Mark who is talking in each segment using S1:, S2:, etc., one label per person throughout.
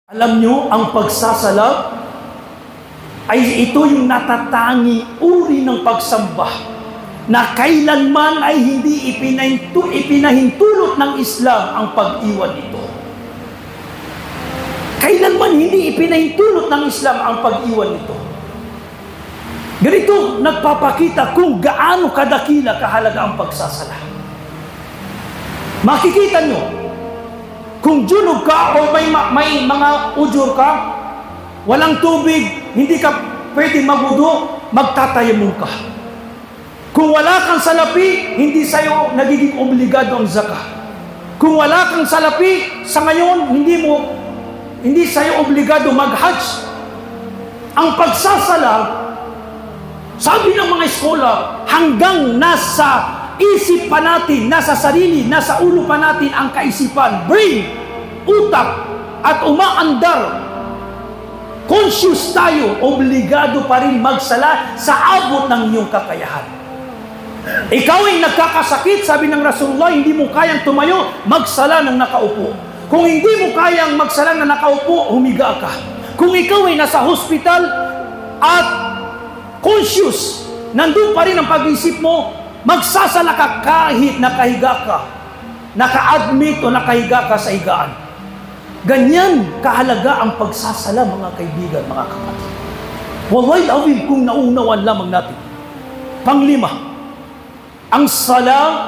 S1: Alam nyo, ang pagsasalab ay ito yung natatangi uri ng pagsamba na kailanman ay hindi ipinahintulot ng Islam ang pag-iwan nito. Kailanman hindi ipinahintulot ng Islam ang pag-iwan nito. Ganito nagpapakita kung gaano kadakila kahalaga ang pagsasala. Makikita nyo, kung junub ka o may mga ujur ka, walang tubig, hindi ka pwede magwudu, magtatayamum ka. Kung wala kang salapi, hindi sa'yo nagiging obligado ang zakah. Kung wala kang salapi, sa ngayon, hindi sa'yo obligado mag-hajj. Ang pagsasala, sabi ng mga eskola, hanggang nasa isip pa natin, nasa sarili, nasa ulo pa natin ang kaisipan, brain, utak, at umaandar, conscious tayo, obligado pa rin magsala sa abot ng iyong kakayahan. Ikaw ay nagkakasakit, sabi ng Rasulullah, hindi mo kayang tumayo, magsala ng nakaupo. Kung hindi mo kayang magsala ng nakaupo, humiga ka. Kung ikaw ay nasa hospital at conscious, nandun pa rin ang pag-isip mo, magsasala ka kahit nakahiga ka, naka-admit o nakahiga ka sa higaan. Ganyan kahalaga ang pagsasala, mga kaibigan, mga kapatid. Wallahi awil kung nauunawan lamang natin. Panglima, ang sala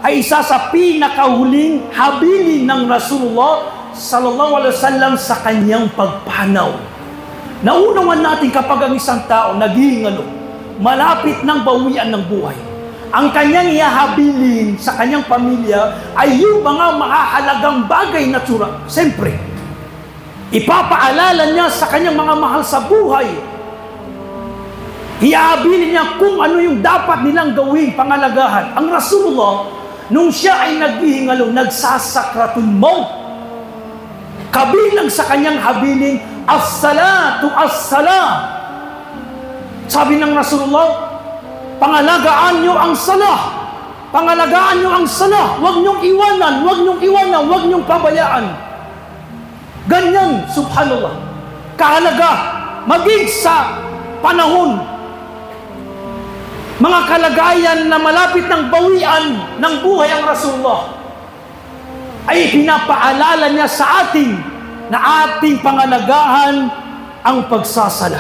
S1: ay isa sa pinakahuling habilin ng Rasulullah sallallahu alaihi wasallam sa kanyang pagpanaw. Nauunawan natin kapag ang isang tao naghihingalo, malapit ng bawian ng buhay, ang kanyang ihahabilin sa kanyang pamilya ay yung mga mahahalagang bagay na tsura. Siyempre, ipapaalala niya sa kanyang mga mahal sa buhay. Ihahabilin niya kung ano yung dapat nilang gawin, pangalagahan. Ang Rasulullah, nung siya ay naghihingalo, nagsasakratul maut. Kabilang sa kanyang habilin, as-salatu as-salam. Sabi ng Rasulullah, pangalagaan nyo ang salah. Pangalagaan nyo ang salah. Huwag nyong iwanan, huwag nyong iwanan, huwag nyong pabayaan. Ganyan, subhanallah, kahalaga, maging sa panahon, mga kalagayan na malapit ng bawian ng buhay ang Rasulullah, ay pinapaalala niya sa atin na ating pangalagahan ang pagsasala.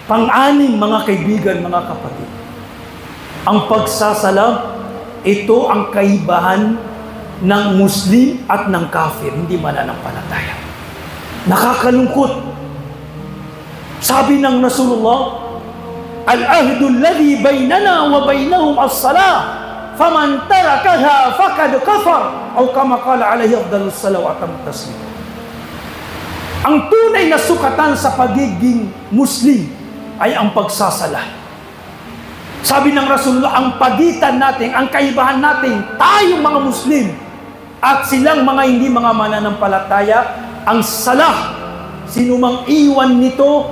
S1: Pang-anim, mga kaibigan, mga kapatid, ang pagsasala, ito ang kaibahan ng Muslim at ng kafir, hindi mananampalataya. Nakakalungkot. Sabi ng Rasulullah, al-ahdu alladhi baynana wa baynahum as-salah, faman tarakaha faqad kafar, o kama qala alayhi afdalus salawat wa taslim. Ang tunay na sukatan sa pagiging Muslim ay ang pagsasala. Sabi ng Rasulullah, ang pagitan natin, ang kaibahan natin, tayong mga Muslim at silang mga hindi mga mananampalataya, ang salah. Sino mang iwan nito,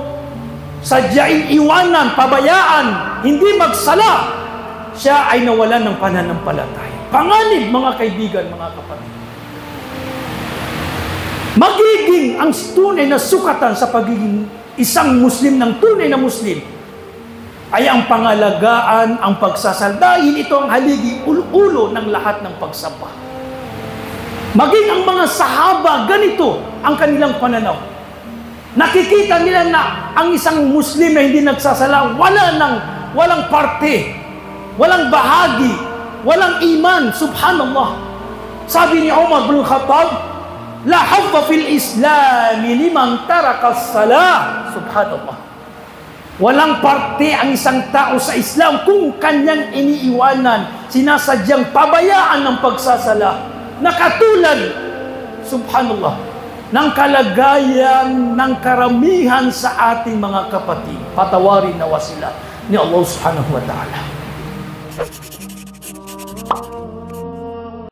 S1: sadyaing iwanan, pabayaan, hindi magsala, siya ay nawalan ng pananampalataya. Panganib, mga kaibigan, mga kapatid. Magiging ang tunay na sukatan sa pagiging isang Muslim ng tunay na Muslim ay ang pangalagaan, ang pagsasal. Dahil ito ang haligi, ulo ng lahat ng pagsamba. Maging ang mga sahaba, ganito ang kanilang pananaw. Nakikita nila na ang isang Muslim na hindi nagsasala, walang parte, walang bahagi, walang iman. Subhanallah. Sabi ni Umar bin Khattab, la habba fil Islam liman taraka as-salah. Subhanallah. Walang parte ang isang tao sa Islam kung kanyang iniiwanan, sinasadyang pabayaan ng pagsasala, na katulad, subhanallah, ng kalagayan ng karamihan sa ating mga kapatid. Patawarin nawa sila ni Allah subhanahu wa ta'ala.